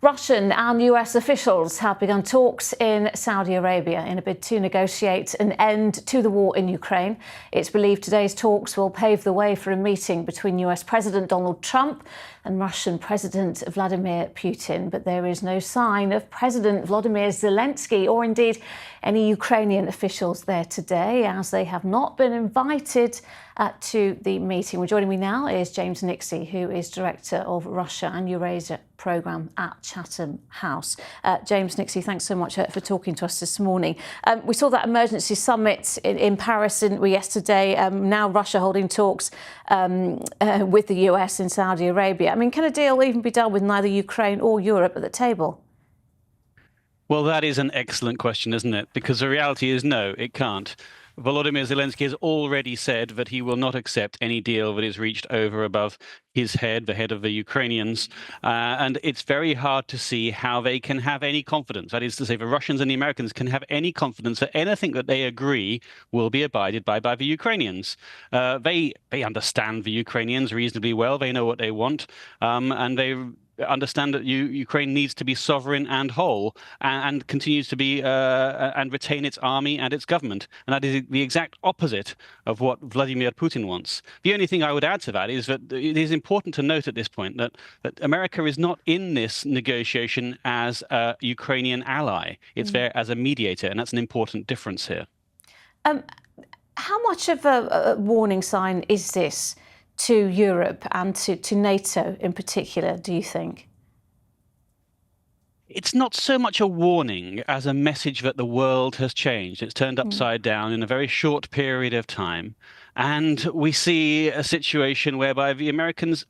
Russian and US officials have begun talks in Saudi Arabia in a bid to negotiate an end to the war in Ukraine. It's believed today's talks will pave the way for a meeting between US President Donald Trump and Russian President Vladimir Putin. But there is no sign of President Volodymyr Zelensky or indeed any Ukrainian officials there today, as they have not been invited to the meeting. Well, joining me now is James Nixey, who is Director of Russia and Eurasia Programme at Chatham House. James Nixey, thanks so much for talking to us this morning. We saw that emergency summit in Paris yesterday. Now Russia holding talks with the US in Saudi Arabia. I mean, can a deal even be done with neither Ukraine or Europe at the table? Well, that is an excellent question, isn't it? Because the reality is no, it can't. Volodymyr Zelensky has already said that he will not accept any deal that is reached over above his head, the head of the Ukrainians. And it's very hard to see how they can have any confidence. That is to say, the Russians and the Americans can have any confidence that anything that they agree will be abided by the Ukrainians. They understand the Ukrainians reasonably well. They know what they want. And they understand that Ukraine needs to be sovereign and whole and continues to be and retain its army and its government. And that is the exact opposite of what Vladimir Putin wants. The only thing I would add to that is that it is important to note at this point that America is not in this negotiation as a Ukrainian ally. It's there as a mediator, and that's an important difference here. How much of a warning sign is this to Europe and to NATO in particular, do you think? It's not so much a warning as a message that the world has changed. It's turned upside down in a very short period of time. And we see a situation whereby the Americans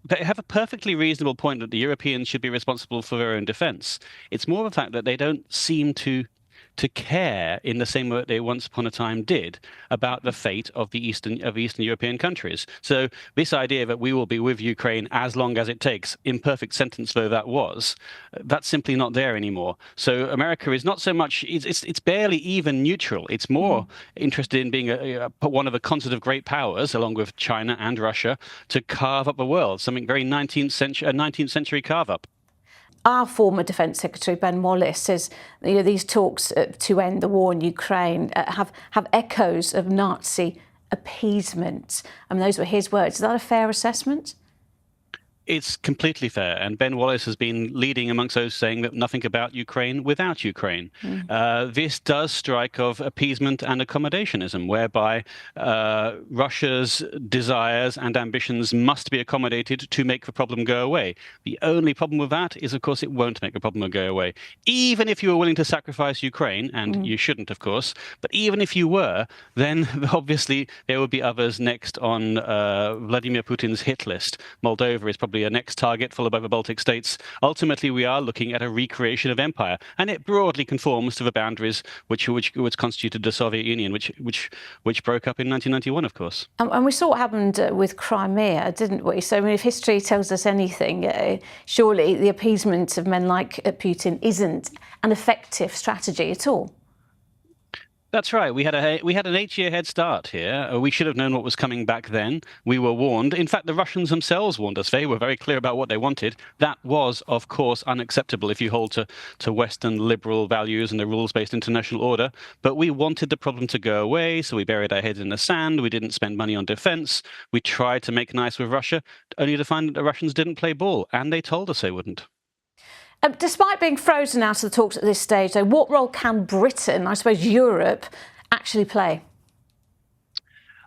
they have a perfectly reasonable point that the Europeans should be responsible for their own defense. It's more the fact that they don't seem to care in the same way that they once upon a time did about the fate of the Eastern European countries. So this idea that we will be with Ukraine as long as it takes, imperfect sentence though that was, that's simply not there anymore. So America is not so much, it's barely even neutral. It's more interested in being one of the concert of great powers, along with China and Russia, to carve up the world, something very 19th century carve up. Our former Defence Secretary, Ben Wallace, says these talks to end the war in Ukraine have echoes of Nazi appeasement. I mean, those were his words. Is that a fair assessment? It's completely fair. And Ben Wallace has been leading amongst those saying that nothing about Ukraine without Ukraine. This does strike of appeasement and accommodationism, whereby Russia's desires and ambitions must be accommodated to make the problem go away. The only problem with that is, of course, it won't make the problem go away. Even if you were willing to sacrifice Ukraine, and you shouldn't, of course, but even if you were, then obviously there would be others next on Vladimir Putin's hit list. Moldova is probably a next target, followed by the Baltic states. Ultimately, we are looking at a recreation of empire, and it broadly conforms to the boundaries which constituted the Soviet Union, which broke up in 1991, of course. And we saw what happened with Crimea, didn't we? So, I mean, if history tells us anything, surely the appeasement of men like Putin isn't an effective strategy at all. That's right. We had an 8-year head start here. We should have known what was coming back then. We were warned. In fact, the Russians themselves warned us. They were very clear about what they wanted. That was, of course, unacceptable if you hold to Western liberal values and the rules-based international order. But we wanted the problem to go away, so we buried our heads in the sand. We didn't spend money on defense. We tried to make nice with Russia, only to find that the Russians didn't play ball, and they told us they wouldn't. Despite being frozen out of the talks at this stage, though, what role can Britain, I suppose Europe, actually play?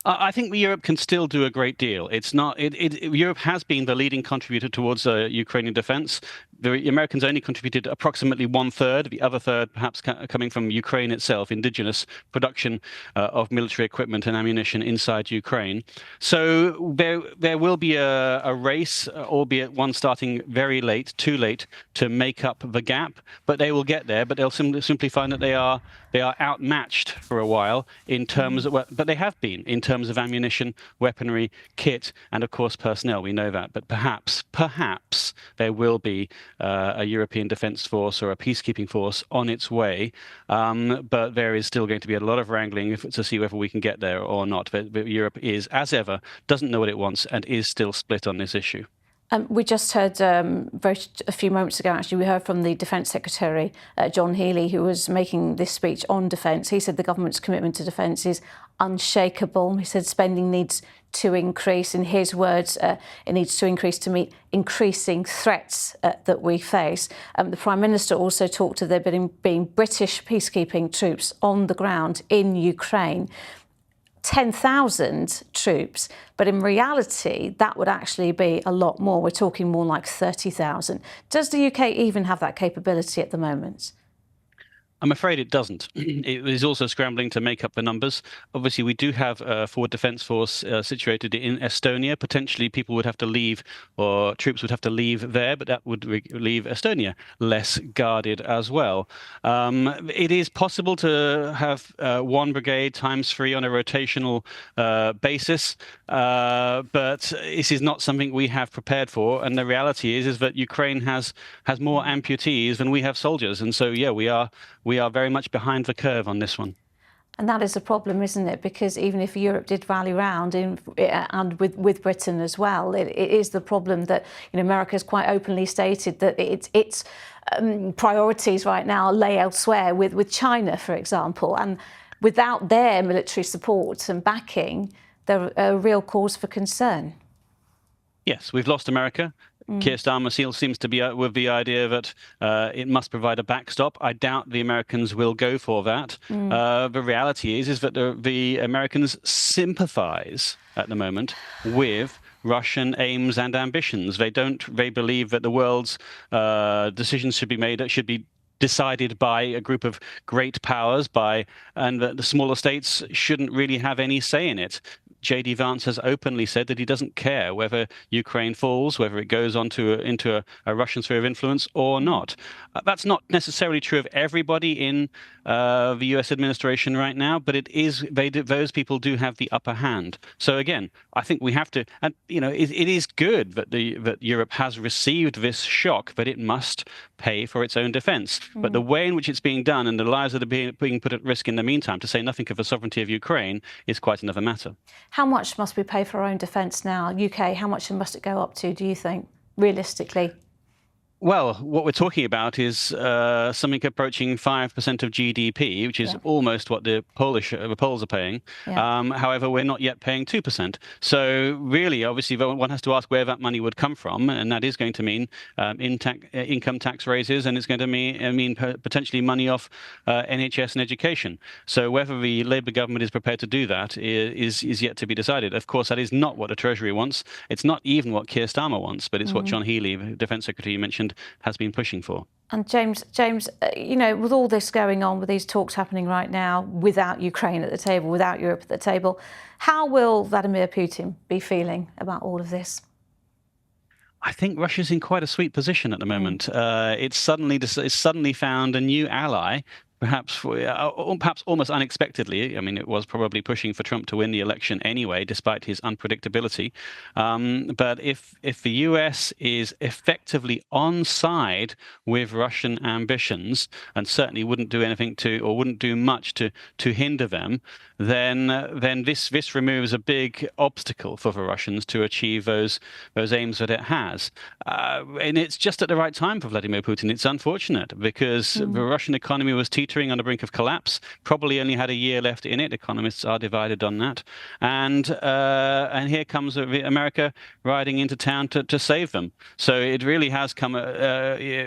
I think Europe can still do a great deal. It's not. Europe has been the leading contributor towards Ukrainian defense. The Americans only contributed approximately 1/3. The other third, perhaps coming from Ukraine itself, indigenous production of military equipment and ammunition inside Ukraine. So there will be a race, albeit one starting very late, too late, to make up the gap. But they will get there. But they'll simply find that they are outmatched for a while in terms of, but they have been in terms of ammunition, weaponry, kit, and of course personnel. We know that. But perhaps there will be a European defence force or a peacekeeping force on its way. But there is still going to be a lot of wrangling to see whether we can get there or not. But Europe is, as ever, doesn't know what it wants and is still split on this issue. We just heard a few moments ago, actually, we heard from the Defence Secretary, John Healey, who was making this speech on defence. He said the government's commitment to defence is unshakable. He said spending needs to increase. In his words, it needs to increase to meet increasing threats that we face. The Prime Minister also talked of there being British peacekeeping troops on the ground in Ukraine. 10,000 troops, but in reality, that would actually be a lot more. We're talking more like 30,000. Does the UK even have that capability at the moment? I'm afraid it doesn't. It is also scrambling to make up the numbers. Obviously, we do have a forward defence force situated in Estonia. Potentially, people would have to leave, or troops would have to leave there, but that would leave Estonia less guarded as well. It is possible to have one brigade times 3 on a rotational basis, but this is not something we have prepared for. And the reality is that Ukraine has more amputees than we have soldiers, and so yeah, we are very much behind the curve on this one. And that is a problem, isn't it? Because even if Europe did rally round, and with Britain as well, it is the problem that America has quite openly stated that its priorities right now lay elsewhere, with China, for example. And without their military support and backing, there are a real cause for concern. Yes, we've lost America. Keir Starmer seems to be with the idea that it must provide a backstop. I doubt the Americans will go for that. The reality is that the Americans sympathize at the moment with Russian aims and ambitions. They believe that the world's decisions should be decided by a group of great powers, and that the smaller states shouldn't really have any say in it. J.D. Vance has openly said that he doesn't care whether Ukraine falls, whether it goes into a Russian sphere of influence or not. That's not necessarily true of everybody in the U.S. administration right now, but it is. Those people do have the upper hand. So again, I think we have to, and it is good that Europe has received this shock, but it must pay for its own defence. But the way in which it's being done and the lives that are being put at risk in the meantime, to say nothing of the sovereignty of Ukraine, is quite another matter. How much must we pay for our own defence now? UK, how much must it go up to, do you think, realistically? Well, what we're talking about is something approaching 5% of GDP, which is almost what the Poles are paying. However, we're not yet paying 2%. So really, obviously, one has to ask where that money would come from, and that is going to mean income tax raises, and it's going to mean potentially money off NHS and education. So whether the Labour government is prepared to do that is yet to be decided. Of course, that is not what the Treasury wants. It's not even what Keir Starmer wants, but it's what John Healey, the Defence Secretary you mentioned, has been pushing for. And James, with all this going on, with these talks happening right now, without Ukraine at the table, without Europe at the table, how will Vladimir Putin be feeling about all of this? I think Russia's in quite a sweet position at the moment. It's suddenly found a new ally. Perhaps almost unexpectedly. I mean, it was probably pushing for Trump to win the election anyway, despite his unpredictability. But if the US is effectively on side with Russian ambitions, and certainly wouldn't do anything or wouldn't do much to hinder them, then this removes a big obstacle for the Russians to achieve those aims that it has. And it's just at the right time for Vladimir Putin. It's unfortunate because the Russian economy was teetering on the brink of collapse, probably only had a year left in it. Economists are divided on that. And here comes America riding into town to save them. So it really has come,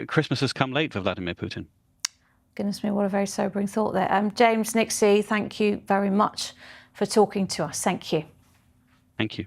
Christmas has come late for Vladimir Putin. Goodness me, what a very sobering thought there. James Nixey, thank you very much for talking to us. Thank you. Thank you.